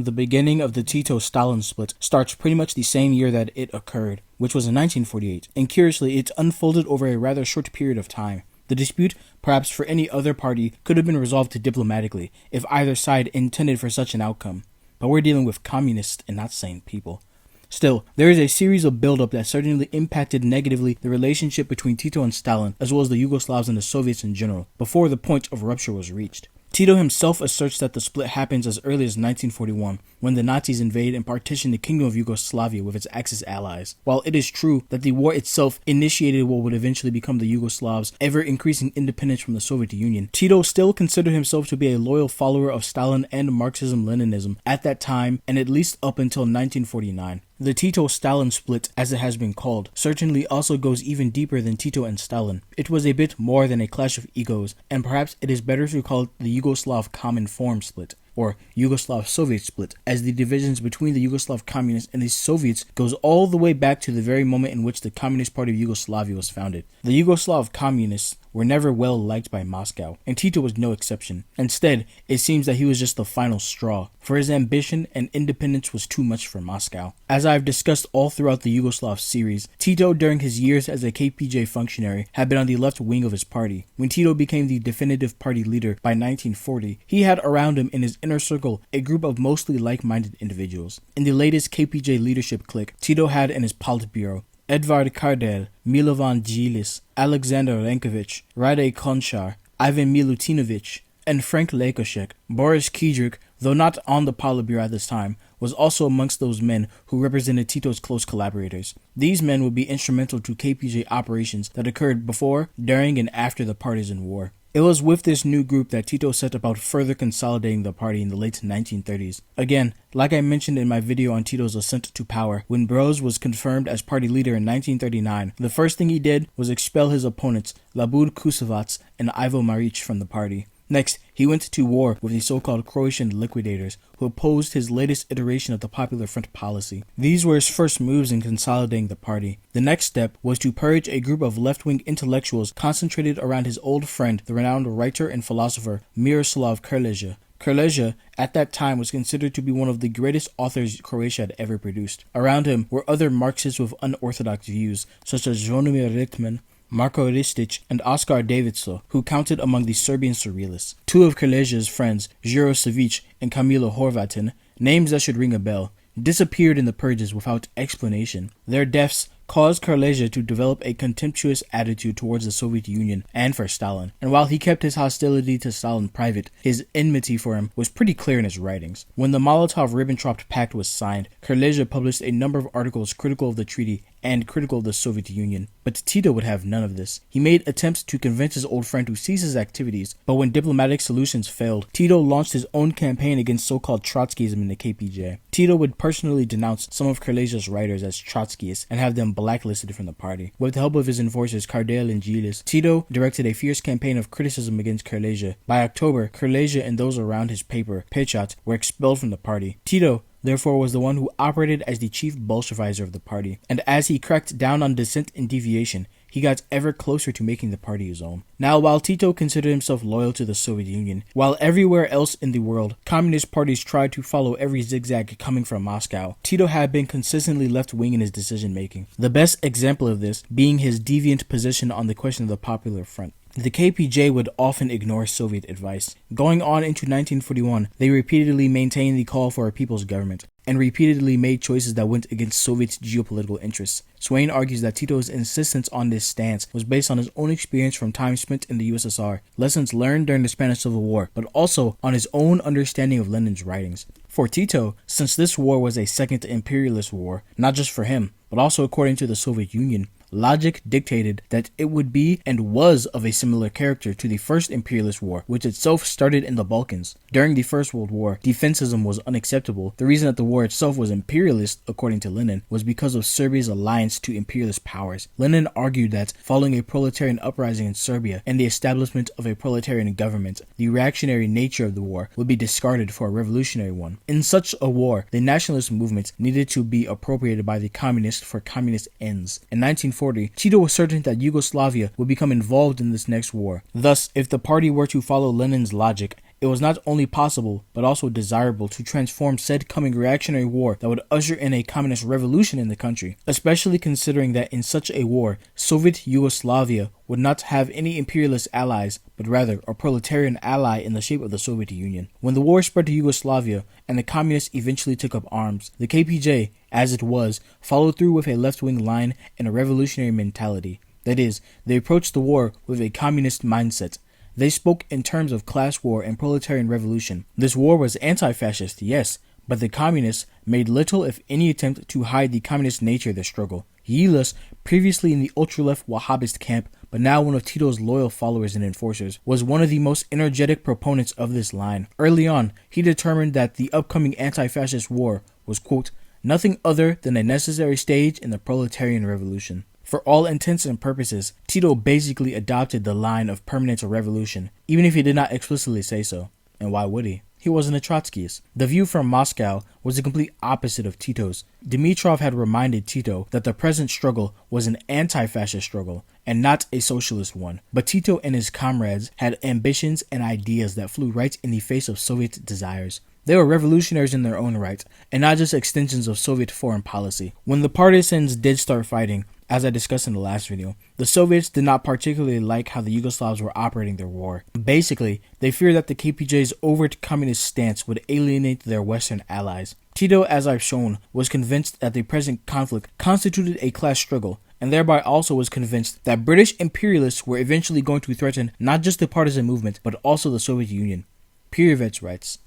The beginning of the Tito-Stalin Split starts pretty much the same year that it occurred, which was in 1948, and curiously, it unfolded over a rather short period of time. The dispute, perhaps for any other party, could have been resolved diplomatically if either side intended for such an outcome. But we're dealing with communists and not sane people. Still, there is a series of buildup that certainly impacted negatively the relationship between Tito and Stalin, as well as the Yugoslavs and the Soviets in general, before the point of rupture was reached. Tito himself asserts that the split happens as early as 1941, when the Nazis invade and partition the Kingdom of Yugoslavia with its Axis allies. While it is true that the war itself initiated what would eventually become the Yugoslavs' ever-increasing independence from the Soviet Union, Tito still considered himself to be a loyal follower of Stalin and Marxism-Leninism at that time, and at least up until 1949. The Tito-Stalin Split, as it has been called, certainly also goes even deeper than Tito and Stalin. It was a bit more than a clash of egos, and perhaps it is better to call it the Yugoslav Cominform Split, or Yugoslav-Soviet Split, as the divisions between the Yugoslav Communists and the Soviets goes all the way back to the very moment in which the Communist Party of Yugoslavia was founded. The Yugoslav Communists were never well liked by Moscow, and Tito was no exception. Instead, it seems that he was just the final straw, for his ambition and independence was too much for Moscow. As I've discussed all throughout the Yugoslav series, Tito during his years as a KPJ functionary had been on the left wing of his party. When Tito became the definitive party leader by 1940, he had around him in his inner circle a group of mostly like-minded individuals. In the latest KPJ leadership clique, Tito had in his Politburo Edvard Kardel, Milovan Djilis, Alexander Rankovic, Rade Konchar, Ivan Milutinovic, and Frank Lekoshek. Boris Kidruk, though not on the Politburo at this time, was also amongst those men who represented Tito's close collaborators. These men would be instrumental to KPJ operations that occurred before, during, and after the partisan war. It was with this new group that Tito set about further consolidating the party in the late 1930s. Again, like I mentioned in my video on Tito's ascent to power, when Broz was confirmed as party leader in 1939, the first thing he did was expel his opponents, Labud Kusovac and Ivo Maric, from the party. Next, he went to war with the so-called Croatian liquidators, who opposed his latest iteration of the Popular Front policy. These were his first moves in consolidating the party. The next step was to purge a group of left-wing intellectuals concentrated around his old friend, the renowned writer and philosopher Miroslav Krleža. Krleža, at that time, was considered to be one of the greatest authors Croatia had ever produced. Around him were other Marxists with unorthodox views, such as Zvonimir Ritman, Marko Ristic, and Oskar Davidso, who counted among the Serbian surrealists. Two of Krleža's friends, Žiro Savić and Kamilo Horvatin, names that should ring a bell, disappeared in the purges without explanation. Their deaths caused Krleža to develop a contemptuous attitude towards the Soviet Union and for Stalin, and while he kept his hostility to Stalin private, his enmity for him was pretty clear in his writings. When the Molotov-Ribbentrop Pact was signed, Krleža published a number of articles critical of the treaty and critical of the Soviet Union, but Tito would have none of this. He made attempts to convince his old friend to cease his activities, but when diplomatic solutions failed, Tito launched his own campaign against so-called Trotskyism in the KPJ. Tito would personally denounce some of Krleža's writers as Trotskyists and have them blacklisted from the party. With the help of his enforcers Kardel and Djilis, Tito directed a fierce campaign of criticism against Krleža. By October, Krleža and those around his paper, Pirjevec, were expelled from the party. Tito, therefore, was the one who operated as the chief Bolshevizer of the party, and as he cracked down on dissent and deviation, he got ever closer to making the party his own. Now, while Tito considered himself loyal to the Soviet Union, while everywhere else in the world, communist parties tried to follow every zigzag coming from Moscow, Tito had been consistently left-wing in his decision-making. The best example of this being his deviant position on the question of the Popular Front. The KPJ would often ignore Soviet advice. Going on into 1941, they repeatedly maintained the call for a people's government, and repeatedly made choices that went against Soviet geopolitical interests. Swain argues that Tito's insistence on this stance was based on his own experience from time spent in the USSR, lessons learned during the Spanish Civil War, but also on his own understanding of Lenin's writings. For Tito, since this war was a second imperialist war, not just for him, but also according to the Soviet Union, logic dictated that it would be and was of a similar character to the First Imperialist War, which itself started in the Balkans. During the First World War, defensism was unacceptable. The reason that the war itself was imperialist, according to Lenin, was because of Serbia's alliance to imperialist powers. Lenin argued that following a proletarian uprising in Serbia and the establishment of a proletarian government, the reactionary nature of the war would be discarded for a revolutionary one. In such a war, the nationalist movement needed to be appropriated by the communists for communist ends. In 1940, Tito was certain that Yugoslavia would become involved in this next war. Thus, if the party were to follow Lenin's logic, it was not only possible, but also desirable to transform said coming reactionary war that would usher in a communist revolution in the country, especially considering that in such a war, Soviet Yugoslavia would not have any imperialist allies, but rather a proletarian ally in the shape of the Soviet Union. When the war spread to Yugoslavia and the communists eventually took up arms, the KPJ, as it was, followed through with a left-wing line and a revolutionary mentality. That is, they approached the war with a communist mindset. They spoke in terms of class war and proletarian revolution. This war was anti-fascist, yes, but the communists made little if any attempt to hide the communist nature of the struggle. Yilas, previously in the ultra-left Wahhabist camp, but now one of Tito's loyal followers and enforcers, was one of the most energetic proponents of this line. Early on, he determined that the upcoming anti-fascist war was, quote, nothing other than a necessary stage in the proletarian revolution. For all intents and purposes, Tito basically adopted the line of permanent revolution, even if he did not explicitly say so. And why would he? He wasn't a Trotskyist. The view from Moscow was the complete opposite of Tito's. Dimitrov had reminded Tito that the present struggle was an anti-fascist struggle, and not a socialist one. But Tito and his comrades had ambitions and ideas that flew right in the face of Soviet desires. They were revolutionaries in their own right, and not just extensions of Soviet foreign policy. When the partisans did start fighting, as I discussed in the last video, the Soviets did not particularly like how the Yugoslavs were operating their war. Basically, they feared that the KPJ's overt communist stance would alienate their Western allies. Tito, as I've shown, was convinced that the present conflict constituted a class struggle, and thereby also was convinced that British imperialists were eventually going to threaten not just the partisan movement, but also the Soviet Union. Pirjevec writes,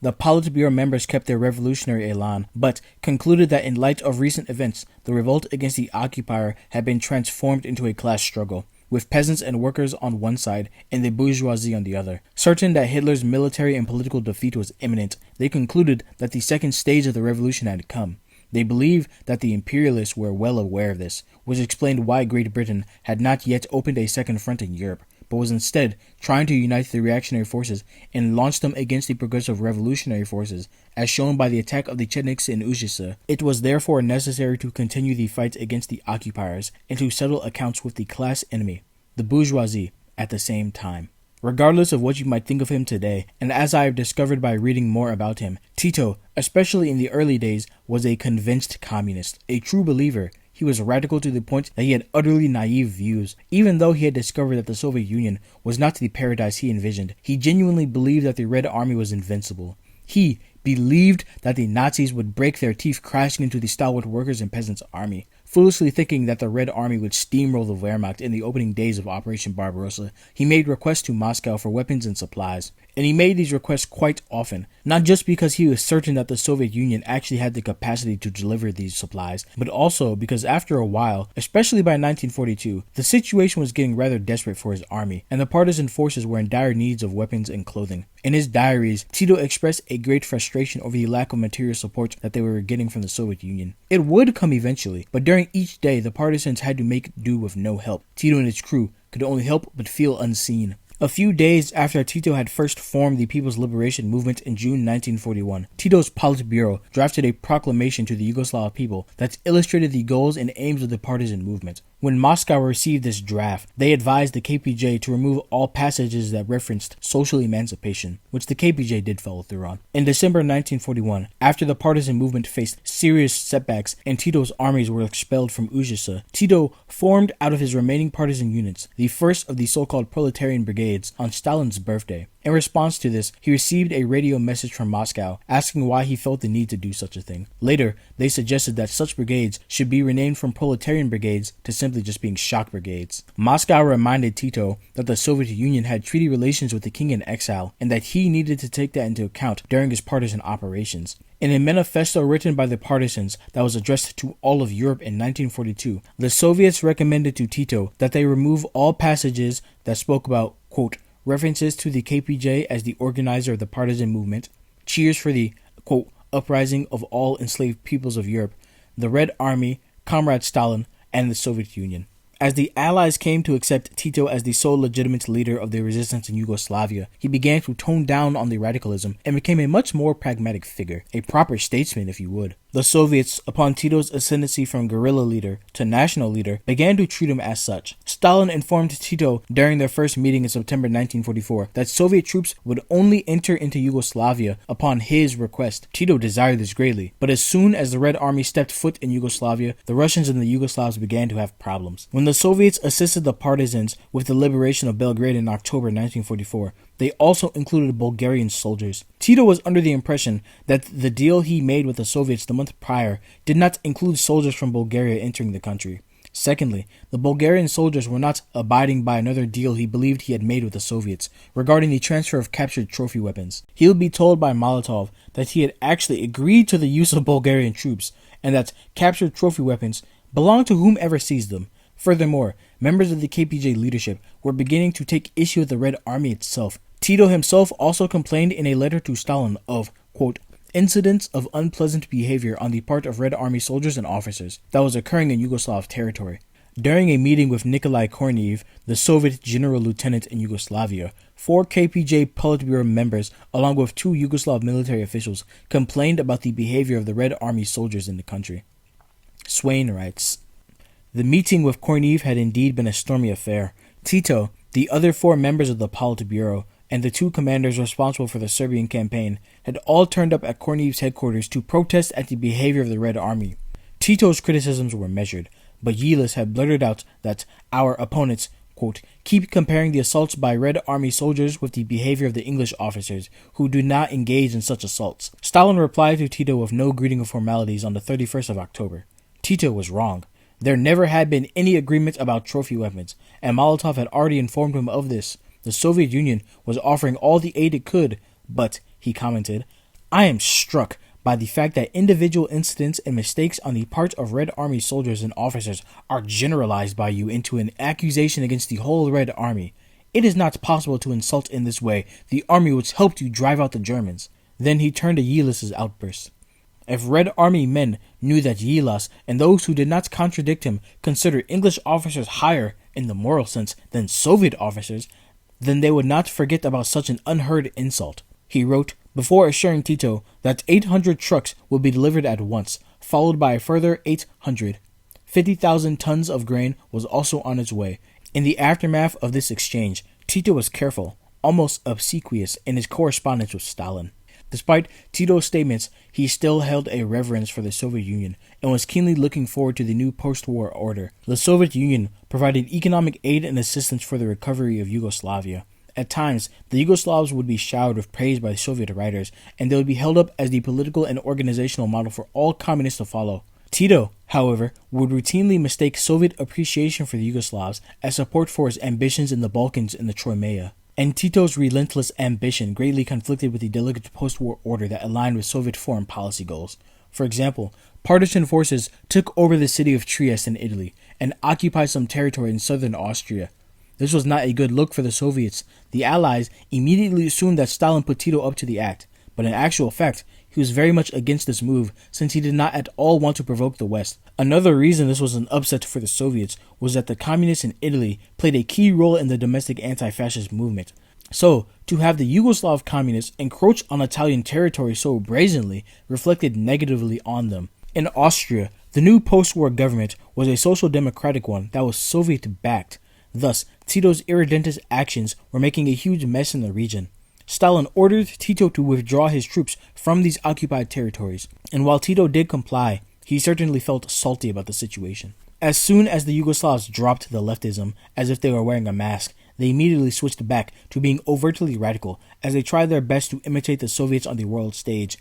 the Politburo members kept their revolutionary elan, but concluded that in light of recent events, the revolt against the occupier had been transformed into a class struggle, with peasants and workers on one side and the bourgeoisie on the other. Certain that Hitler's military and political defeat was imminent, they concluded that the second stage of the revolution had come. They believed that the imperialists were well aware of this, which explained why Great Britain had not yet opened a second front in Europe, but was instead trying to unite the reactionary forces and launch them against the progressive revolutionary forces, as shown by the attack of the Chetniks in Ujisa. It was therefore necessary to continue the fight against the occupiers and to settle accounts with the class enemy, the bourgeoisie, at the same time. Regardless of what you might think of him today, and as I have discovered by reading more about him, Tito, especially in the early days, was a convinced communist, a true believer. He was radical to the point that he had utterly naive views. Even though he had discovered that the Soviet Union was not the paradise he envisioned, he genuinely believed that the Red Army was invincible. He believed that the Nazis would break their teeth crashing into the stalwart workers' and peasants' army. Foolishly thinking that the Red Army would steamroll the Wehrmacht in the opening days of Operation Barbarossa, he made requests to Moscow for weapons and supplies. And he made these requests quite often, not just because he was certain that the Soviet Union actually had the capacity to deliver these supplies, but also because after a while, especially by 1942, the situation was getting rather desperate for his army, and the partisan forces were in dire needs of weapons and clothing. In his diaries, Tito expressed a great frustration over the lack of material support that they were getting from the Soviet Union. It would come eventually, but during each day, the partisans had to make do with no help. Tito and his crew could only help but feel unseen. A few days after Tito had first formed the People's Liberation Movement in June 1941, Tito's Politburo drafted a proclamation to the Yugoslav people that illustrated the goals and aims of the partisan movement. When Moscow received this draft, they advised the KPJ to remove all passages that referenced social emancipation, which the KPJ did follow through on. In December 1941, after the partisan movement faced serious setbacks and Tito's armies were expelled from Ujisa, Tito formed out of his remaining partisan units the first of the so-called proletarian brigades on Stalin's birthday. In response to this, he received a radio message from Moscow asking why he felt the need to do such a thing. Later, they suggested that such brigades should be renamed from proletarian brigades to simply just being shock brigades. Moscow reminded Tito that the Soviet Union had treaty relations with the king in exile and that he needed to take that into account during his partisan operations. In a manifesto written by the partisans that was addressed to all of Europe in 1942, the Soviets recommended to Tito that they remove all passages that spoke about, quote, references to the KPJ as the organizer of the partisan movement, cheers for the, quote, uprising of all enslaved peoples of Europe, the Red Army, Comrade Stalin, and the Soviet Union. As the Allies came to accept Tito as the sole legitimate leader of the resistance in Yugoslavia, he began to tone down on the radicalism and became a much more pragmatic figure, a proper statesman if you would. The Soviets, upon Tito's ascendancy from guerrilla leader to national leader, began to treat him as such. Stalin informed Tito during their first meeting in September 1944 that Soviet troops would only enter into Yugoslavia upon his request. Tito desired this greatly, but as soon as the Red Army stepped foot in Yugoslavia, the Russians and the Yugoslavs began to have problems. When the Soviets assisted the partisans with the liberation of Belgrade in October 1944, they also included Bulgarian soldiers. Tito was under the impression that the deal he made with the Soviets the month prior did not include soldiers from Bulgaria entering the country. Secondly, the Bulgarian soldiers were not abiding by another deal he believed he had made with the Soviets regarding the transfer of captured trophy weapons. He would be told by Molotov that he had actually agreed to the use of Bulgarian troops and that captured trophy weapons belonged to whomever seized them. Furthermore, members of the KPJ leadership were beginning to take issue with the Red Army itself. Tito himself also complained in a letter to Stalin of, quote, incidents of unpleasant behavior on the part of Red Army soldiers and officers that was occurring in Yugoslav territory. During a meeting with Nikolai Korneyev, the Soviet general lieutenant in Yugoslavia, 4 KPJ Politburo members, along with 2 Yugoslav military officials, complained about the behavior of the Red Army soldiers in the country. Swain writes, the meeting with Korneyev had indeed been a stormy affair. Tito, the other 4 members of the Politburo, and the 2 commanders responsible for the Serbian campaign had all turned up at Korneyev's headquarters to protest at the behavior of the Red Army. Tito's criticisms were measured, but Yilis had blurted out that our opponents, quote, keep comparing the assaults by Red Army soldiers with the behavior of the English officers, who do not engage in such assaults. Stalin replied to Tito with no greeting of formalities on the 31st of October. Tito was wrong. There never had been any agreement about trophy weapons, and Molotov had already informed him of this. The Soviet Union was offering all the aid it could, but, he commented, I am struck by the fact that individual incidents and mistakes on the part of Red Army soldiers and officers are generalized by you into an accusation against the whole Red Army. It is not possible to insult in this way the army which helped you drive out the Germans. Then he turned to Yilis's outburst. If Red Army men knew that Yilas and those who did not contradict him considered English officers higher, in the moral sense, than Soviet officers, then they would not forget about such an unheard insult. He wrote, before assuring Tito that 800 trucks would be delivered at once, followed by a further 800. 50,000 tons of grain was also on its way. In the aftermath of this exchange, Tito was careful, almost obsequious in his correspondence with Stalin. Despite Tito's statements, he still held a reverence for the Soviet Union and was keenly looking forward to the new post-war order. The Soviet Union provided economic aid and assistance for the recovery of Yugoslavia. At times, the Yugoslavs would be showered with praise by Soviet writers, and they would be held up as the political and organizational model for all communists to follow. Tito, however, would routinely mistake Soviet appreciation for the Yugoslavs as support for his ambitions in the Balkans and the Crimea. And Tito's relentless ambition greatly conflicted with the delicate post-war order that aligned with Soviet foreign policy goals. For example, partisan forces took over the city of Trieste in Italy and occupied some territory in southern Austria. This was not a good look for the Soviets. The Allies immediately assumed that Stalin put Tito up to the act, but in actual fact, he was very much against this move since he did not at all want to provoke the West. Another reason this was an upset for the Soviets was that the communists in Italy played a key role in the domestic anti-fascist movement. So, to have the Yugoslav communists encroach on Italian territory so brazenly reflected negatively on them. In Austria, the new post-war government was a social democratic one that was Soviet-backed. Thus, Tito's irredentist actions were making a huge mess in the region. Stalin ordered Tito to withdraw his troops from these occupied territories, and while Tito did comply, he certainly felt salty about the situation. As soon as the Yugoslavs dropped the leftism, as if they were wearing a mask, they immediately switched back to being overtly radical as they tried their best to imitate the Soviets on the world stage.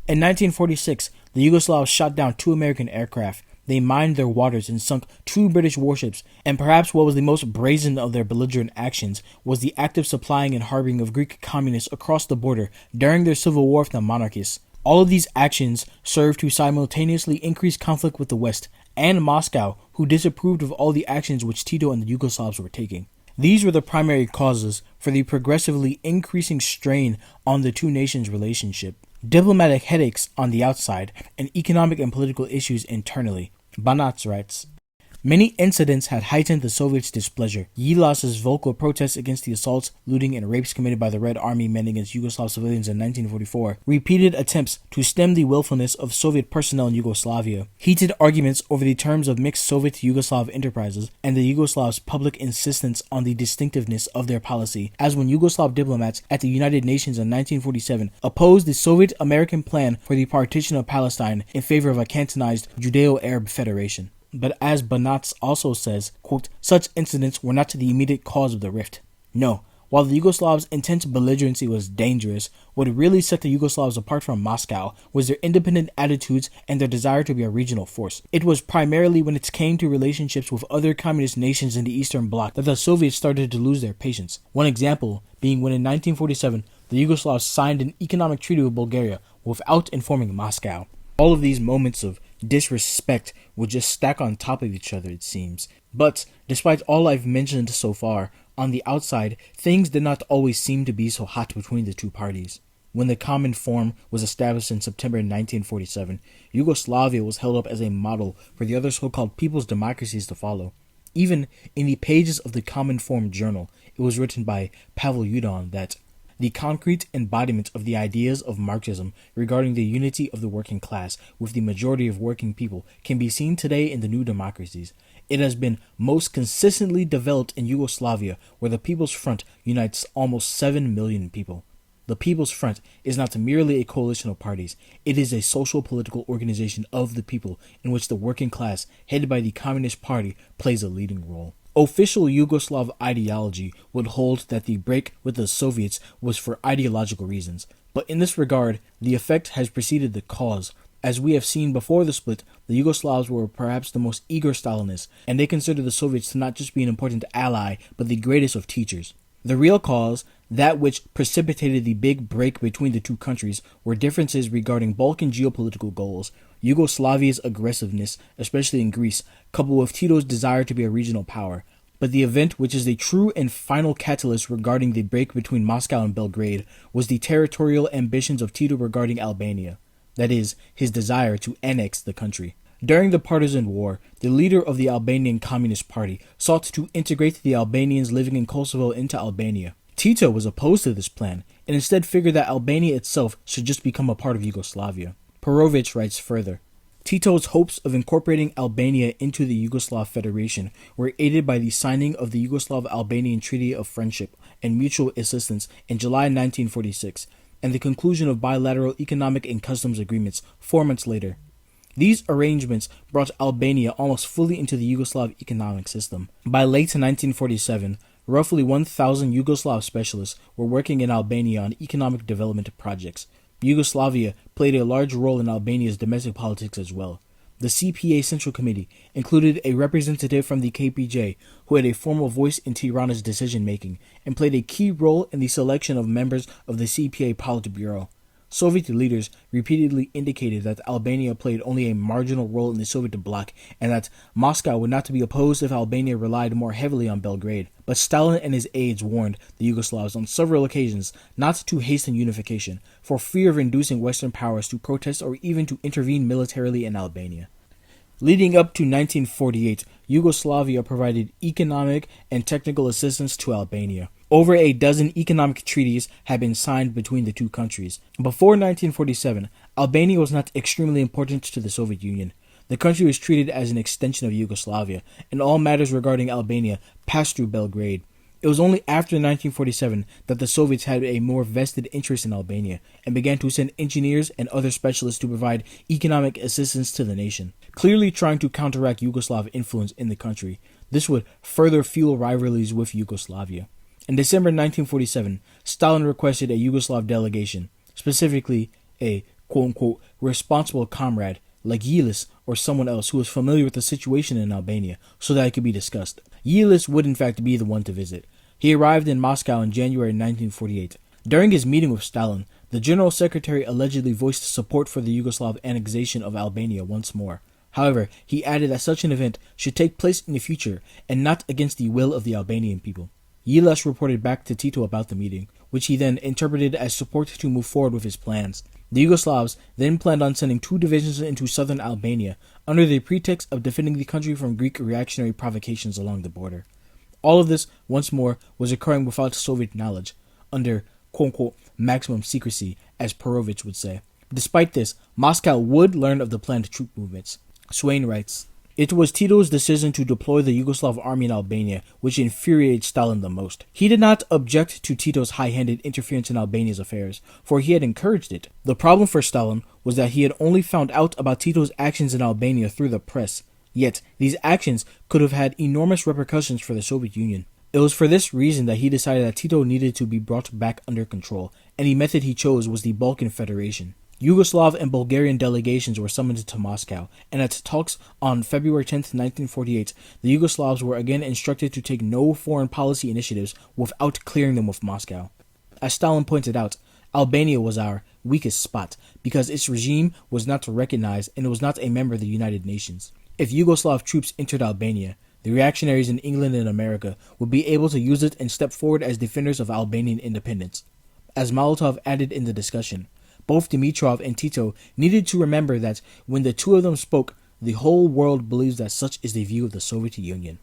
In 1946, the Yugoslavs shot down 2 American aircraft. They mined their waters and sunk 2 British warships, and perhaps what was the most brazen of their belligerent actions was the active supplying and harboring of Greek communists across the border during their civil war with the monarchists. All of these actions served to simultaneously increase conflict with the West and Moscow, who disapproved of all the actions which Tito and the Yugoslavs were taking. These were the primary causes for the progressively increasing strain on the two nations' relationship. Diplomatic headaches on the outside and economic and political issues internally. Banac writes, Many incidents had heightened the Soviets' displeasure. Yilas's vocal protests against the assaults, looting, and rapes committed by the Red Army men against Yugoslav civilians in 1944, repeated attempts to stem the willfulness of Soviet personnel in Yugoslavia, heated arguments over the terms of mixed Soviet-Yugoslav enterprises, and the Yugoslavs' public insistence on the distinctiveness of their policy, as when Yugoslav diplomats at the United Nations in 1947 opposed the Soviet-American plan for the partition of Palestine in favor of a cantonized Judeo-Arab federation. But as Banac also says, quote, such incidents were not the immediate cause of the rift. No, while the Yugoslavs' intense belligerency was dangerous, what really set the Yugoslavs apart from Moscow was their independent attitudes and their desire to be a regional force. It was primarily when it came to relationships with other communist nations in the Eastern Bloc that the Soviets started to lose their patience. One example being when in 1947, the Yugoslavs signed an economic treaty with Bulgaria without informing Moscow. All of these moments of disrespect would just stack on top of each other, it seems. But, despite all I've mentioned so far, on the outside, things did not always seem to be so hot between the two parties. When the Cominform was established in September 1947, Yugoslavia was held up as a model for the other so-called people's democracies to follow. Even in the pages of the Cominform journal, it was written by Pavel Yudon that the concrete embodiment of the ideas of Marxism regarding the unity of the working class with the majority of working people can be seen today in the new democracies. It has been most consistently developed in Yugoslavia, where the People's Front unites almost 7 million people. The People's Front is not merely a coalition of parties. It is a social political organization of the people in which the working class, headed by the Communist Party, plays a leading role. Official Yugoslav ideology would hold that the break with the Soviets was for ideological reasons, but in this regard, the effect has preceded the cause. As we have seen before the split, the Yugoslavs were perhaps the most eager Stalinists, and they considered the Soviets to not just be an important ally, but the greatest of teachers. The real cause, that which precipitated the big break between the two countries, were differences regarding Balkan geopolitical goals. Yugoslavia's aggressiveness, especially in Greece, coupled with Tito's desire to be a regional power. But the event which is the true and final catalyst regarding the break between Moscow and Belgrade was the territorial ambitions of Tito regarding Albania, that is, his desire to annex the country. During the partisan war, the leader of the Albanian Communist Party sought to integrate the Albanians living in Kosovo into Albania. Tito was opposed to this plan, and instead figured that Albania itself should just become a part of Yugoslavia. Perović writes further, Tito's hopes of incorporating Albania into the Yugoslav Federation were aided by the signing of the Yugoslav-Albanian Treaty of Friendship and Mutual Assistance in July 1946, and the conclusion of bilateral economic and customs agreements 4 months later. These arrangements brought Albania almost fully into the Yugoslav economic system. By late 1947, roughly 1,000 Yugoslav specialists were working in Albania on economic development projects. Yugoslavia played a large role in Albania's domestic politics as well. The CPA Central Committee included a representative from the KPJ who had a formal voice in Tirana's decision-making and played a key role in the selection of members of the CPA Politburo. Soviet leaders repeatedly indicated that Albania played only a marginal role in the Soviet bloc and that Moscow would not be opposed if Albania relied more heavily on Belgrade. But Stalin and his aides warned the Yugoslavs on several occasions not to hasten unification, for fear of inducing Western powers to protest or even to intervene militarily in Albania. Leading up to 1948, Yugoslavia provided economic and technical assistance to Albania. Over a dozen economic treaties had been signed between the two countries. Before 1947, Albania was not extremely important to the Soviet Union. The country was treated as an extension of Yugoslavia, and all matters regarding Albania passed through Belgrade. It was only after 1947 that the Soviets had a more vested interest in Albania and began to send engineers and other specialists to provide economic assistance to the nation, clearly trying to counteract Yugoslav influence in the country. This would further fuel rivalries with Yugoslavia. In December 1947, Stalin requested a Yugoslav delegation, specifically a quote-unquote responsible comrade like Yilis or someone else who was familiar with the situation in Albania so that it could be discussed. Yilis would in fact be the one to visit. He arrived in Moscow in January 1948. During his meeting with Stalin, the General Secretary allegedly voiced support for the Yugoslav annexation of Albania once more. However, he added that such an event should take place in the future and not against the will of the Albanian people. Yilas reported back to Tito about the meeting, which he then interpreted as support to move forward with his plans. The Yugoslavs then planned on sending 2 divisions into southern Albania under the pretext of defending the country from Greek reactionary provocations along the border. All of this, once more, was occurring without Soviet knowledge, under quote-unquote maximum secrecy, as Perović would say. Despite this, Moscow would learn of the planned troop movements. Swain writes, "It was Tito's decision to deploy the Yugoslav army in Albania which infuriated Stalin the most. He did not object to Tito's high-handed interference in Albania's affairs, for he had encouraged it. The problem for Stalin was that he had only found out about Tito's actions in Albania through the press. Yet, these actions could have had enormous repercussions for the Soviet Union. It was for this reason that he decided that Tito needed to be brought back under control, and the method he chose was the Balkan Federation. Yugoslav and Bulgarian delegations were summoned to Moscow, and at talks on February 10, 1948, the Yugoslavs were again instructed to take no foreign policy initiatives without clearing them with Moscow. As Stalin pointed out, Albania was our weakest spot because its regime was not recognized and it was not a member of the United Nations. If Yugoslav troops entered Albania, the reactionaries in England and America would be able to use it and step forward as defenders of Albanian independence." As Molotov added in the discussion, both Dimitrov and Tito needed to remember that when the two of them spoke, the whole world believes that such is the view of the Soviet Union.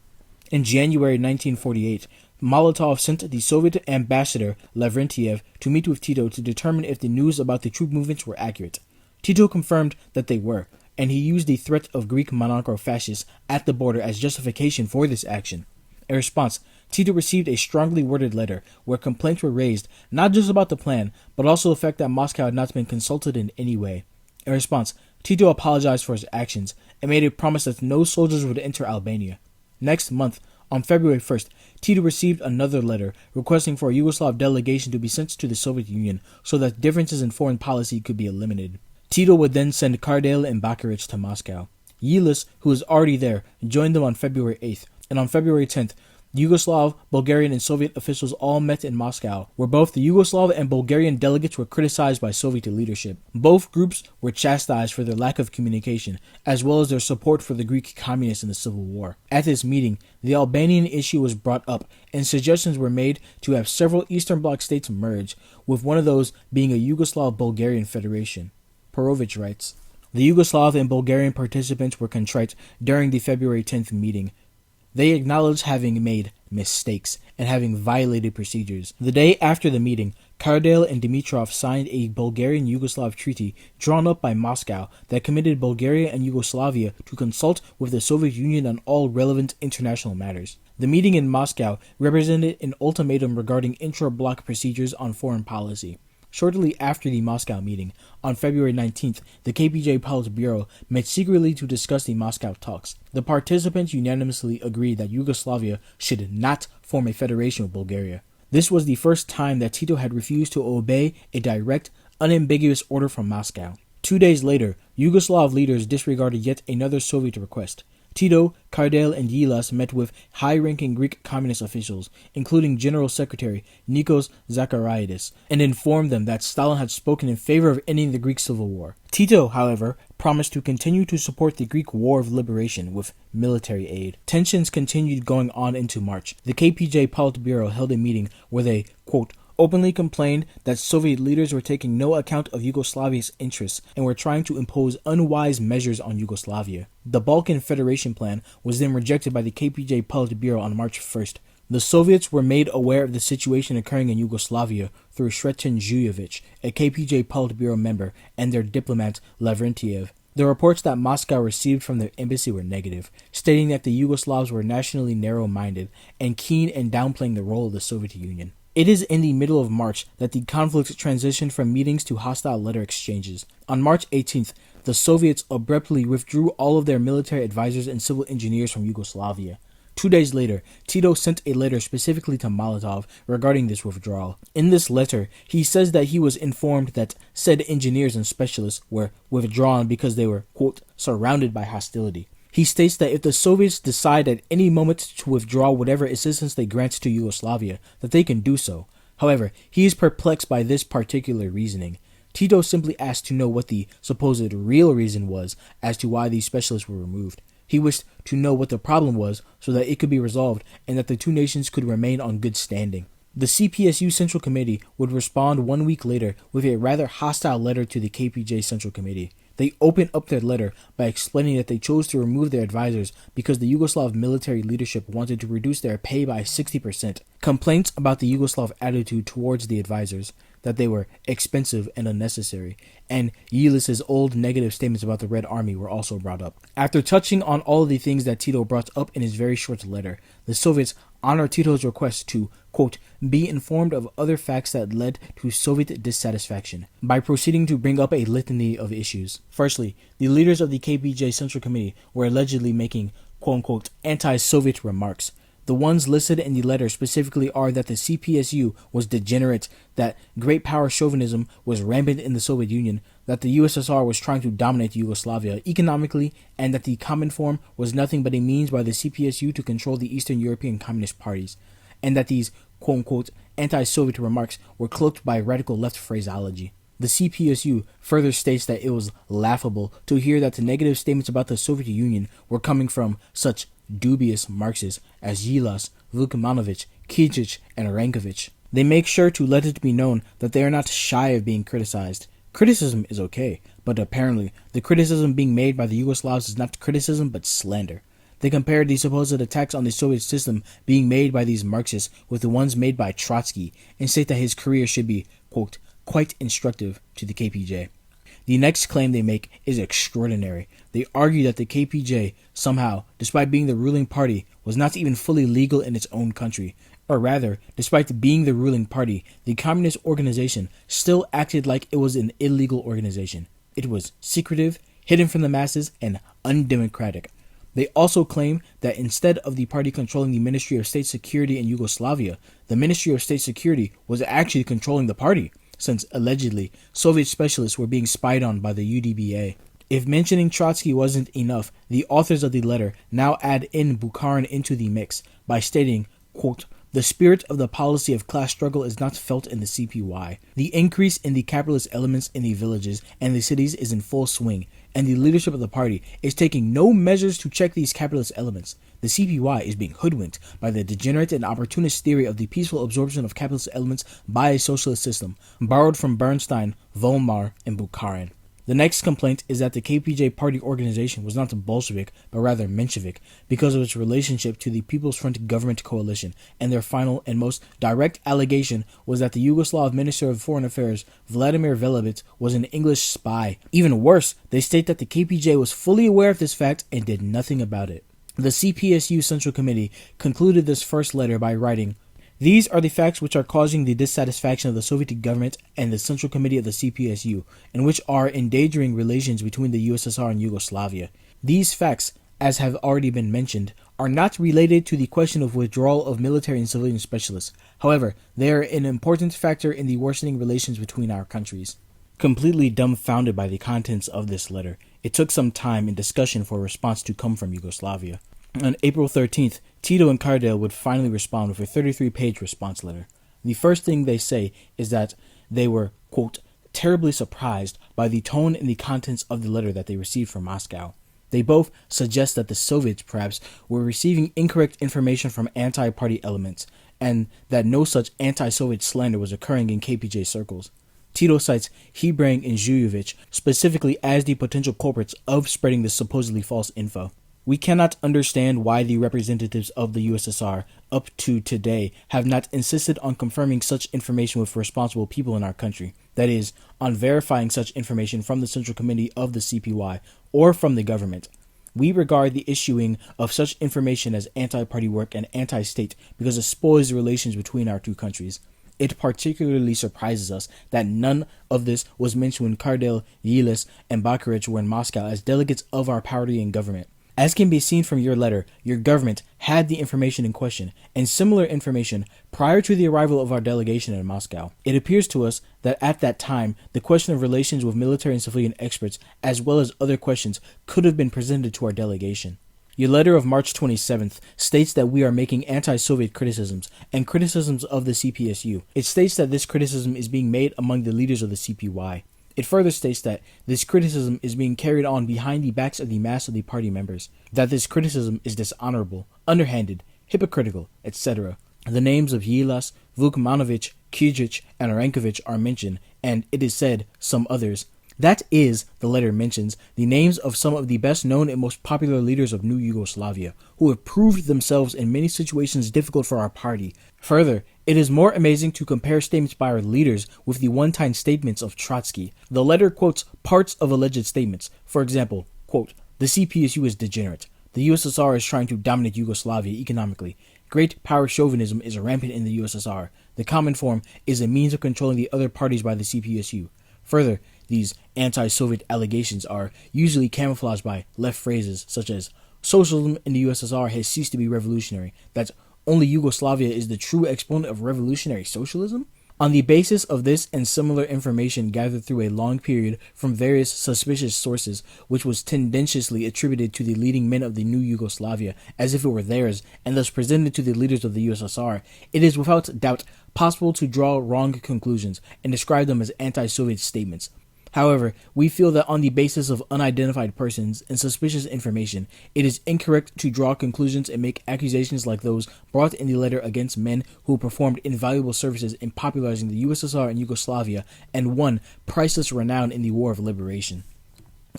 In January 1948, Molotov sent the Soviet ambassador Lavrentiev to meet with Tito to determine if the news about the troop movements were accurate. Tito confirmed that they were, and he used the threat of Greek monarcho-fascists at the border as justification for this action. In response, Tito received a strongly worded letter where complaints were raised not just about the plan, but also the fact that Moscow had not been consulted in any way. In response, Tito apologized for his actions and made a promise that no soldiers would enter Albania. Next month, on February 1st, Tito received another letter requesting for a Yugoslav delegation to be sent to the Soviet Union so that differences in foreign policy could be eliminated. Tito would then send Kardel and Bakaric to Moscow. Yilis, who was already there, joined them on February 8th, and on February 10th, Yugoslav, Bulgarian, and Soviet officials all met in Moscow, where both the Yugoslav and Bulgarian delegates were criticized by Soviet leadership. Both groups were chastised for their lack of communication, as well as their support for the Greek communists in the Civil War. At this meeting, the Albanian issue was brought up, and suggestions were made to have several Eastern Bloc states merge, with one of those being a Yugoslav-Bulgarian federation. Perović writes, "The Yugoslav and Bulgarian participants were contrite during the February 10th meeting. They acknowledged having made mistakes and having violated procedures. The day after the meeting, Kardel and Dimitrov signed a Bulgarian-Yugoslav treaty drawn up by Moscow that committed Bulgaria and Yugoslavia to consult with the Soviet Union on all relevant international matters. The meeting in Moscow represented an ultimatum regarding intra-bloc procedures on foreign policy. Shortly after the Moscow meeting, on February 19th, the KPJ Politburo met secretly to discuss the Moscow talks. The participants unanimously agreed that Yugoslavia should not form a federation with Bulgaria. This was the first time that Tito had refused to obey a direct, unambiguous order from Moscow. 2 days later, Yugoslav leaders disregarded yet another Soviet request. Tito, Kardel, and Yilas met with high-ranking Greek communist officials, including General Secretary Nikos Zachariadis, and informed them that Stalin had spoken in favor of ending the Greek Civil War. Tito, however, promised to continue to support the Greek War of Liberation with military aid. Tensions continued going on into March. The KPJ Politburo held a meeting where they, quote, openly complained that Soviet leaders were taking no account of Yugoslavia's interests and were trying to impose unwise measures on Yugoslavia. The Balkan Federation plan was then rejected by the KPJ Politburo on March 1st. The Soviets were made aware of the situation occurring in Yugoslavia through Sreten Žujović, a KPJ Politburo member, and their diplomat Lavrentiev. The reports that Moscow received from their embassy were negative, stating that the Yugoslavs were nationally narrow-minded and keen in downplaying the role of the Soviet Union. It is in the middle of March that the conflict transitioned from meetings to hostile letter exchanges. On March 18th, the Soviets abruptly withdrew all of their military advisors and civil engineers from Yugoslavia. 2 days later, Tito sent a letter specifically to Molotov regarding this withdrawal. In this letter, he says that he was informed that said engineers and specialists were withdrawn because they were, quote, surrounded by hostility. He states that if the Soviets decide at any moment to withdraw whatever assistance they grant to Yugoslavia, that they can do so. However, he is perplexed by this particular reasoning. Tito simply asked to know what the supposed real reason was as to why these specialists were removed. He wished to know what the problem was so that it could be resolved and that the two nations could remain on good standing. The CPSU Central Committee would respond 1 week later with a rather hostile letter to the KPJ Central Committee. They open up their letter by explaining that they chose to remove their advisors because the Yugoslav military leadership wanted to reduce their pay by 60%. Complaints about the Yugoslav attitude towards the advisors, that they were expensive and unnecessary, and Yilis's old negative statements about the Red Army were also brought up. After touching on all of the things that Tito brought up in his very short letter, the Soviets honored Tito's request to, quote, be informed of other facts that led to Soviet dissatisfaction, by proceeding to bring up a litany of issues. Firstly, the leaders of the KPJ Central Committee were allegedly making, quote-unquote, anti-Soviet remarks. The ones listed in the letter specifically are that the CPSU was degenerate, that great power chauvinism was rampant in the Soviet Union, that the USSR was trying to dominate Yugoslavia economically, and that the Cominform was nothing but a means by the CPSU to control the Eastern European Communist parties, and that these quote-unquote anti-Soviet remarks were cloaked by radical left phraseology. The CPSU further states that it was laughable to hear that the negative statements about the Soviet Union were coming from such dubious Marxists as Yilas, Vukmanović, Kijic, and Ranković. They make sure to let it be known that they are not shy of being criticized. Criticism is okay, but apparently the criticism being made by the Yugoslavs is not criticism but slander. They compared the supposed attacks on the Soviet system being made by these Marxists with the ones made by Trotsky and state that his career should be, quote, quite instructive to the KPJ. The next claim they make is extraordinary. They argue that the KPJ, somehow, despite being the ruling party, was not even fully legal in its own country. Or rather, despite being the ruling party, the communist organization still acted like it was an illegal organization. It was secretive, hidden from the masses, and undemocratic. They also claim that instead of the party controlling the Ministry of State Security in Yugoslavia, the Ministry of State Security was actually controlling the party, since allegedly Soviet specialists were being spied on by the UDBA. If mentioning Trotsky wasn't enough, the authors of the letter now add in Bukharin into the mix by stating, quote, the spirit of the policy of class struggle is not felt in the CPY. The increase in the capitalist elements in the villages and the cities is in full swing, and the leadership of the party is taking no measures to check these capitalist elements. The CPY is being hoodwinked by the degenerate and opportunist theory of the peaceful absorption of capitalist elements by a socialist system, borrowed from Bernstein, Volmar, and Bukharin. The next complaint is that the KPJ party organization was not Bolshevik, but rather Menshevik, because of its relationship to the People's Front government coalition, and their final and most direct allegation was that the Yugoslav Minister of Foreign Affairs, Vladimir Velebit, was an English spy. Even worse, they state that the KPJ was fully aware of this fact and did nothing about it. The CPSU Central Committee concluded this first letter by writing, these are the facts which are causing the dissatisfaction of the Soviet government and the Central Committee of the CPSU, and which are endangering relations between the USSR and Yugoslavia. These facts, as have already been mentioned, are not related to the question of withdrawal of military and civilian specialists. However, they are an important factor in the worsening relations between our countries. Completely dumbfounded by the contents of this letter, it took some time and discussion for a response to come from Yugoslavia. On April 13th, Tito and Kardel would finally respond with a 33-page response letter. The first thing they say is that they were, quote, terribly surprised by the tone and the contents of the letter that they received from Moscow. They both suggest that the Soviets, perhaps, were receiving incorrect information from anti-party elements, and that no such anti-Soviet slander was occurring in KPJ circles. Tito cites Hebrang and Zhujevic specifically as the potential culprits of spreading this supposedly false info. We cannot understand why the representatives of the USSR up to today have not insisted on confirming such information with responsible people in our country, that is, on verifying such information from the Central Committee of the CPY or from the government. We regard the issuing of such information as anti-party work and anti-state because it spoils the relations between our two countries. It particularly surprises us that none of this was mentioned when Kardel, Yilis, and Bakaric were in Moscow as delegates of our party and government. As can be seen from your letter, your government had the information in question, and similar information prior to the arrival of our delegation in Moscow. It appears to us that at that time, the question of relations with military and civilian experts, as well as other questions, could have been presented to our delegation. Your letter of March 27th states that we are making anti-Soviet criticisms, and criticisms of the CPSU. It states that this criticism is being made among the leaders of the CPY. It further states that this criticism is being carried on behind the backs of the mass of the party members, that this criticism is dishonorable, underhanded, hypocritical, etc. The names of Jilas, Vukmanović, Kijic, and Aranković are mentioned, and, it is said, some others. That is, the letter mentions, the names of some of the best known and most popular leaders of New Yugoslavia, who have proved themselves in many situations difficult for our party. Further, it is more amazing to compare statements by our leaders with the one-time statements of Trotsky. The letter quotes parts of alleged statements. For example, quote, "The CPSU is degenerate. The USSR is trying to dominate Yugoslavia economically. Great power chauvinism is rampant in the USSR. The Cominform is a means of controlling the other parties by the CPSU. Further, these anti-Soviet allegations are usually camouflaged by left phrases such as socialism in the USSR has ceased to be revolutionary, that only Yugoslavia is the true exponent of revolutionary socialism." On the basis of this and similar information gathered through a long period from various suspicious sources, which was tendentiously attributed to the leading men of the new Yugoslavia as if it were theirs, and thus presented to the leaders of the USSR, it is without doubt possible to draw wrong conclusions and describe them as anti-Soviet statements. However, we feel that on the basis of unidentified persons and suspicious information, it is incorrect to draw conclusions and make accusations like those brought in the letter against men who performed invaluable services in popularizing the USSR and Yugoslavia and won priceless renown in the War of Liberation.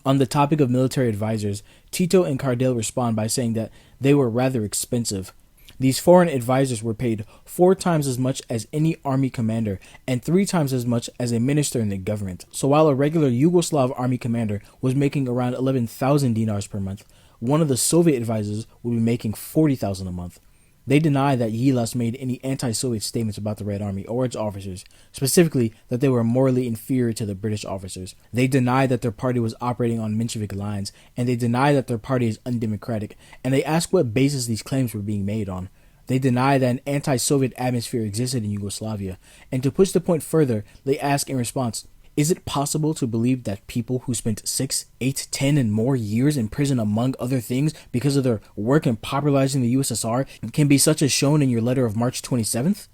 On the topic of military advisors, Tito and Cardell respond by saying that they were rather expensive. These foreign advisors were paid 4 times as much as any army commander and 3 times as much as a minister in the government. So while a regular Yugoslav army commander was making around 11,000 dinars per month, one of the Soviet advisors would be making 40,000 a month. They deny that Jilas made any anti-Soviet statements about the Red Army or its officers, specifically that they were morally inferior to the British officers. They deny that their party was operating on Menshevik lines, and they deny that their party is undemocratic, and they ask what basis these claims were being made on. They deny that an anti-Soviet atmosphere existed in Yugoslavia, and to push the point further, they ask in response, is it possible to believe that people who spent 6, 8, 10, and more years in prison, among other things, because of their work in popularizing the USSR, can be such as shown in your letter of March 27th?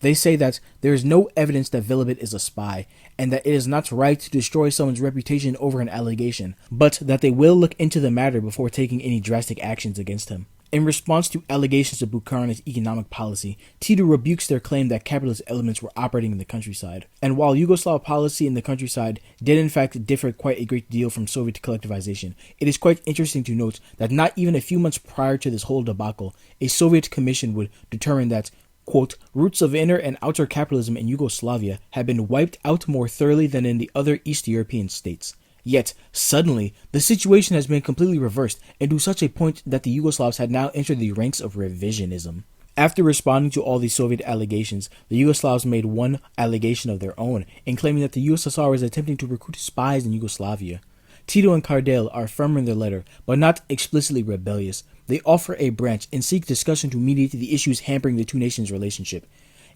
They say that there is no evidence that Velebit is a spy, and that it is not right to destroy someone's reputation over an allegation, but that they will look into the matter before taking any drastic actions against him. In response to allegations of Bucharest's economic policy, Tito rebukes their claim that capitalist elements were operating in the countryside. And while Yugoslav policy in the countryside did in fact differ quite a great deal from Soviet collectivization, it is quite interesting to note that not even a few months prior to this whole debacle, a Soviet commission would determine that, quote, roots of inner and outer capitalism in Yugoslavia had been wiped out more thoroughly than in the other East European states. Yet, suddenly, the situation has been completely reversed, and to such a point that the Yugoslavs had now entered the ranks of revisionism. After responding to all these Soviet allegations, the Yugoslavs made one allegation of their own, in claiming that the USSR was attempting to recruit spies in Yugoslavia. Tito and Cardell are firm in their letter, but not explicitly rebellious. They offer a branch and seek discussion to mediate the issues hampering the two nations' relationship.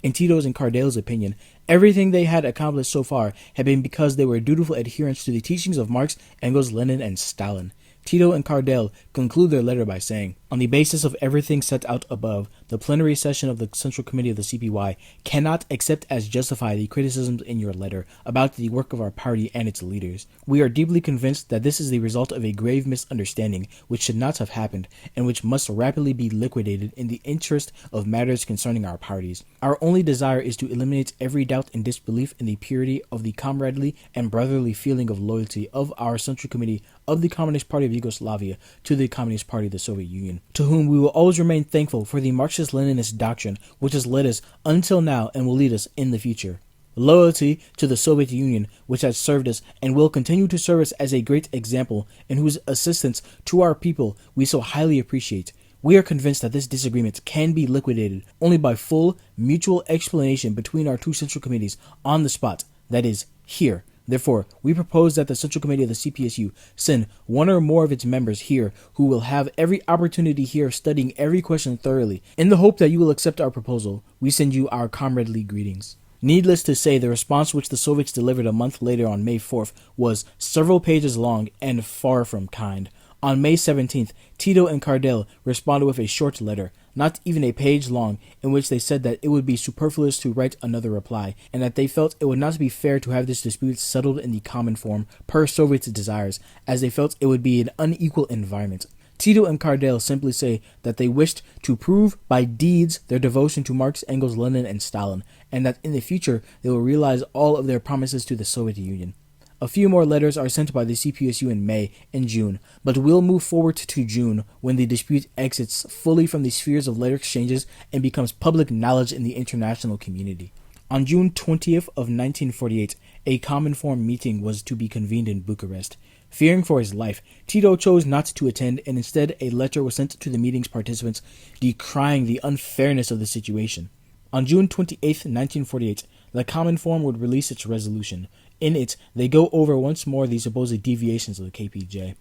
In Tito's and Cardell's opinion, everything they had accomplished so far had been because they were dutiful adherents to the teachings of Marx, Engels, Lenin, and Stalin. Tito and Cardell conclude their letter by saying, on the basis of everything set out above, the plenary session of the Central Committee of the CPY cannot accept as justified the criticisms in your letter about the work of our party and its leaders. We are deeply convinced that this is the result of a grave misunderstanding which should not have happened and which must rapidly be liquidated in the interest of matters concerning our parties. Our only desire is to eliminate every doubt and disbelief in the purity of the comradely and brotherly feeling of loyalty of our Central Committee of the Communist Party of Yugoslavia to the Communist Party of the Soviet Union, to whom we will always remain thankful for the Marxist-Leninist doctrine which has led us until now and will lead us in the future. Loyalty to the Soviet Union, which has served us and will continue to serve us as a great example and whose assistance to our people we so highly appreciate. We are convinced that this disagreement can be liquidated only by full mutual explanation between our two central committees on the spot, that is, here. Therefore, we propose that the Central Committee of the CPSU send one or more of its members here who will have every opportunity here of studying every question thoroughly. In the hope that you will accept our proposal, we send you our comradely greetings. Needless to say, the response which the Soviets delivered a month later on May 4th was several pages long and far from kind. On May 17th, Tito and Cardell responded with a short letter, not even a page long, in which they said that it would be superfluous to write another reply, and that they felt it would not be fair to have this dispute settled in the Cominform per Soviet's desires, as they felt it would be an unequal environment. Tito and Cardell simply say that they wished to prove by deeds their devotion to Marx, Engels, Lenin, and Stalin, and that in the future they will realize all of their promises to the Soviet Union. A few more letters are sent by the CPSU in May and June, but we'll move forward to June when the dispute exits fully from the spheres of letter exchanges and becomes public knowledge in the international community. On June 20th of 1948, a Cominform meeting was to be convened in Bucharest. Fearing for his life, Tito chose not to attend, and instead a letter was sent to the meeting's participants decrying the unfairness of the situation. On June 28th, 1948, the Cominform would release its resolution. In it, they go over once more the supposed deviations of the KPJ.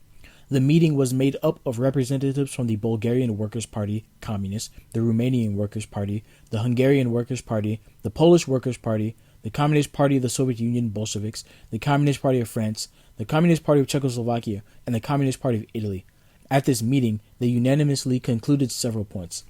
The meeting was made up of representatives from the Bulgarian Workers' Party, Communists, the Romanian Workers' Party, the Hungarian Workers' Party, the Polish Workers' Party, the Communist Party of the Soviet Union, Bolsheviks, the Communist Party of France, the Communist Party of Czechoslovakia, and the Communist Party of Italy. At this meeting, they unanimously concluded several points.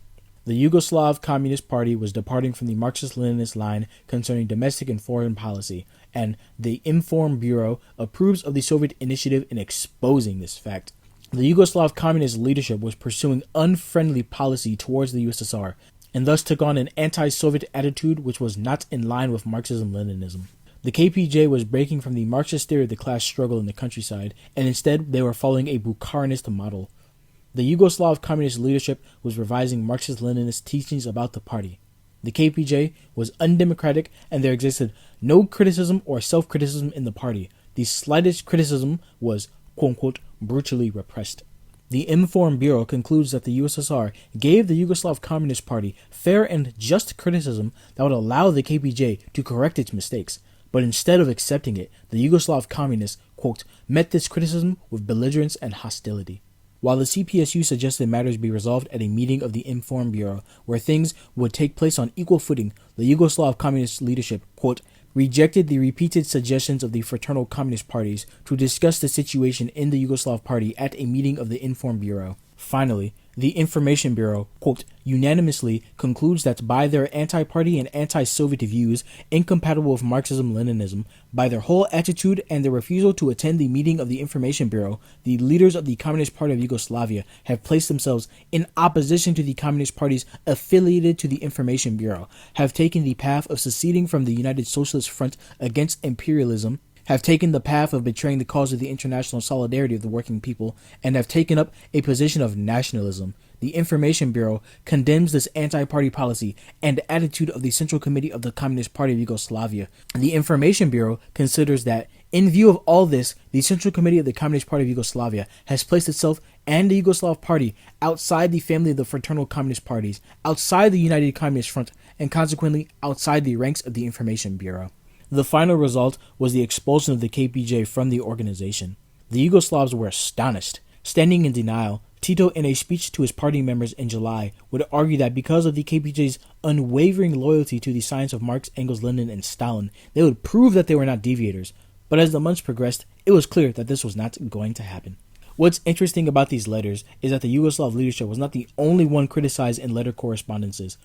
The Yugoslav Communist Party was departing from the Marxist-Leninist line concerning domestic and foreign policy, and the Inform Bureau approves of the Soviet initiative in exposing this fact. The Yugoslav Communist leadership was pursuing unfriendly policy towards the USSR, and thus took on an anti-Soviet attitude which was not in line with Marxism-Leninism. The KPJ was breaking from the Marxist theory of the class struggle in the countryside, and instead they were following a Bukharinist model. The Yugoslav Communist leadership was revising Marxist-Leninist teachings about the party. The KPJ was undemocratic, and there existed no criticism or self-criticism in the party. The slightest criticism was, quote-unquote, brutally repressed. The Inform Bureau concludes that the USSR gave the Yugoslav Communist Party fair and just criticism that would allow the KPJ to correct its mistakes. But instead of accepting it, the Yugoslav Communists, quote, met this criticism with belligerence and hostility. While the CPSU suggested matters be resolved at a meeting of the Inform Bureau, where things would take place on equal footing, the Yugoslav Communist leadership, quote, rejected the repeated suggestions of the fraternal communist parties to discuss the situation in the Yugoslav party at a meeting of the Inform Bureau. Finally, the Information Bureau, quote, unanimously concludes that by their anti-party and anti-Soviet views, incompatible with Marxism-Leninism, by their whole attitude and their refusal to attend the meeting of the Information Bureau, the leaders of the Communist Party of Yugoslavia have placed themselves in opposition to the Communist parties affiliated to the Information Bureau, have taken the path of seceding from the United Socialist Front against imperialism, have taken the path of betraying the cause of the international solidarity of the working people, and have taken up a position of nationalism. The Information Bureau condemns this anti-party policy and attitude of the Central Committee of the Communist Party of Yugoslavia. The Information Bureau considers that, in view of all this, the Central Committee of the Communist Party of Yugoslavia has placed itself and the Yugoslav Party outside the family of the fraternal communist parties, outside the United Communist Front, and consequently outside the ranks of the Information Bureau. The final result was the expulsion of the KPJ from the organization. The Yugoslavs were astonished. Standing in denial, Tito, in a speech to his party members in July, would argue that because of the KPJ's unwavering loyalty to the science of Marx, Engels, Lenin, and Stalin, they would prove that they were not deviators. But as the months progressed, it was clear that this was not going to happen. What's interesting about these letters is that the Yugoslav leadership was not the only one criticized in letter correspondences.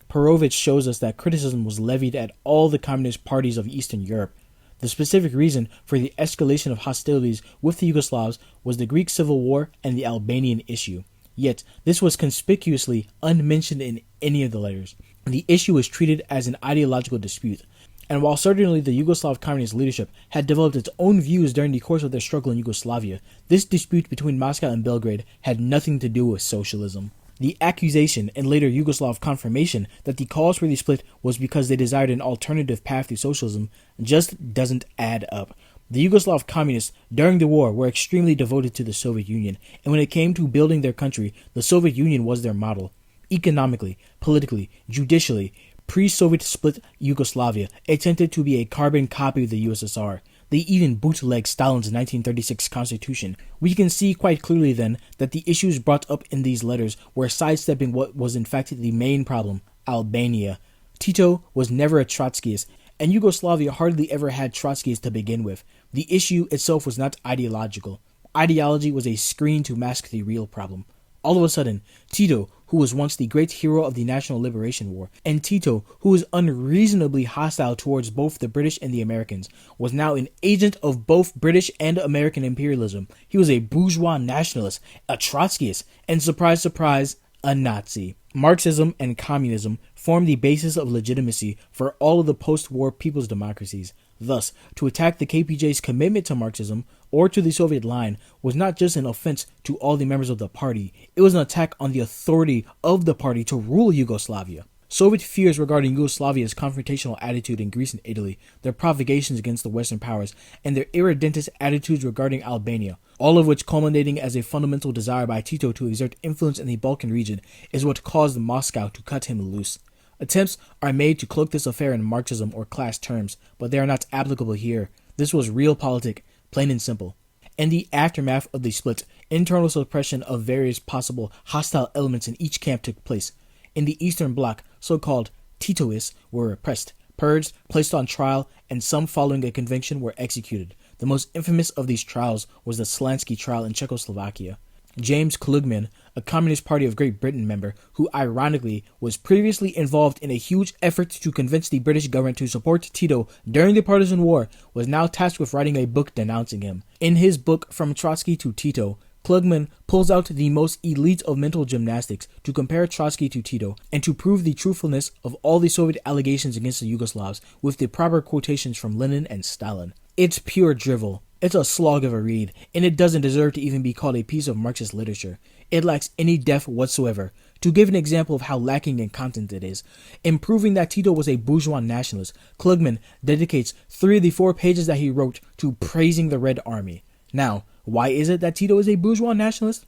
Perović shows us that criticism was levied at all the communist parties of Eastern Europe. The specific reason for the escalation of hostilities with the Yugoslavs was the Greek Civil War and the Albanian issue. Yet, this was conspicuously unmentioned in any of the letters. The issue was treated as an ideological dispute. And while certainly the Yugoslav communist leadership had developed its own views during the course of their struggle in Yugoslavia, this dispute between Moscow and Belgrade had nothing to do with socialism. The accusation and later Yugoslav confirmation that the cause for the split was because they desired an alternative path to socialism just doesn't add up. The Yugoslav communists during the war were extremely devoted to the Soviet Union, and when it came to building their country, the Soviet Union was their model. Economically, politically, judicially, pre-Soviet split Yugoslavia attempted to be a carbon copy of the USSR. They even bootlegged Stalin's 1936 constitution. We can see quite clearly then that the issues brought up in these letters were sidestepping what was in fact the main problem, Albania. Tito was never a Trotskyist, and Yugoslavia hardly ever had Trotskyists to begin with. The issue itself was not ideological. Ideology was a screen to mask the real problem. All of a sudden, Tito, who who was once the great hero of the National Liberation War, and Tito, who was unreasonably hostile towards both the British and the Americans, was now an agent of both British and American imperialism. He was a bourgeois nationalist, a Trotskyist, and surprise, surprise, a Nazi. Marxism and communism formed the basis of legitimacy for all of the post-war people's democracies. Thus, to attack the KPJ's commitment to Marxism or to the Soviet line was not just an offense to all the members of the party, it was an attack on the authority of the party to rule Yugoslavia. Soviet fears regarding Yugoslavia's confrontational attitude in Greece and Italy, their provocations against the Western powers, and their irredentist attitudes regarding Albania, all of which culminating as a fundamental desire by Tito to exert influence in the Balkan region, is what caused Moscow to cut him loose. Attempts are made to cloak this affair in Marxism or class terms, but they are not applicable here. This was realpolitik, plain and simple. In the aftermath of the split, internal suppression of various possible hostile elements in each camp took place. In the Eastern Bloc, so-called Titoists were repressed, purged, placed on trial, and some following a conviction were executed. The most infamous of these trials was the Slansky trial in Czechoslovakia. James Klugman, a Communist Party of Great Britain member who ironically was previously involved in a huge effort to convince the British government to support Tito during the partisan war, was now tasked with writing a book denouncing him. In his book From Trotsky to Tito, Klugman pulls out the most elite of mental gymnastics to compare Trotsky to Tito and to prove the truthfulness of all the Soviet allegations against the Yugoslavs with the proper quotations from Lenin and Stalin. It's pure drivel. It's a slog of a read, and it doesn't deserve to even be called a piece of Marxist literature. It lacks any depth whatsoever. To give an example of how lacking in content it is, in proving that Tito was a bourgeois nationalist, Klugman dedicates 3 of the 4 pages that he wrote to praising the Red Army. Now, why is it that Tito is a bourgeois nationalist?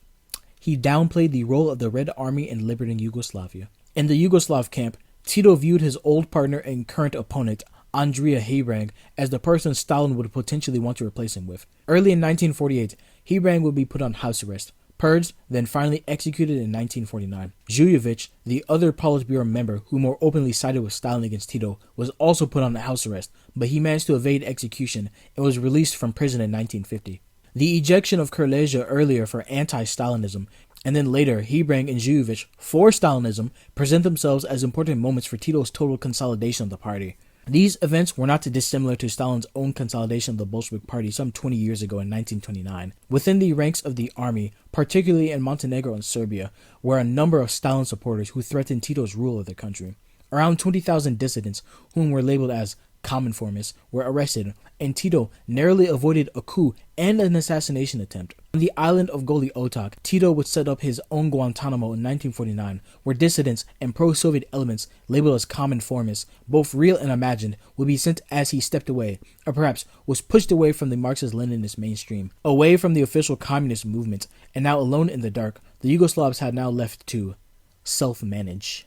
He downplayed the role of the Red Army in liberating Yugoslavia. In the Yugoslav camp, Tito viewed his old partner and current opponent, Andrija Hebrang, as the person Stalin would potentially want to replace him with. Early in 1948, Hebrang would be put on house arrest, purged, then finally executed in 1949. Jujević, the other Politburo member who more openly sided with Stalin against Tito, was also put on house arrest, but he managed to evade execution and was released from prison in 1950. The ejection of Kurleja earlier for anti-Stalinism, and then later Hebrang and Jujević for Stalinism, present themselves as important moments for Tito's total consolidation of the party. These events were not too dissimilar to Stalin's own consolidation of the Bolshevik Party some 20 years ago in 1929. Within the ranks of the army, particularly in Montenegro and Serbia, were a number of Stalin supporters who threatened Tito's rule of the country. Around 20,000 dissidents, whom were labeled as Cominformists, were arrested, and Tito narrowly avoided a coup and an assassination attempt. On the island of Goli Otok, Tito would set up his own Guantanamo in 1949, where dissidents and pro-Soviet elements labeled as Cominformists, both real and imagined, would be sent as he stepped away, or perhaps was pushed away from the Marxist-Leninist mainstream, away from the official communist movement, and now alone in the dark, the Yugoslavs had now left to self-manage.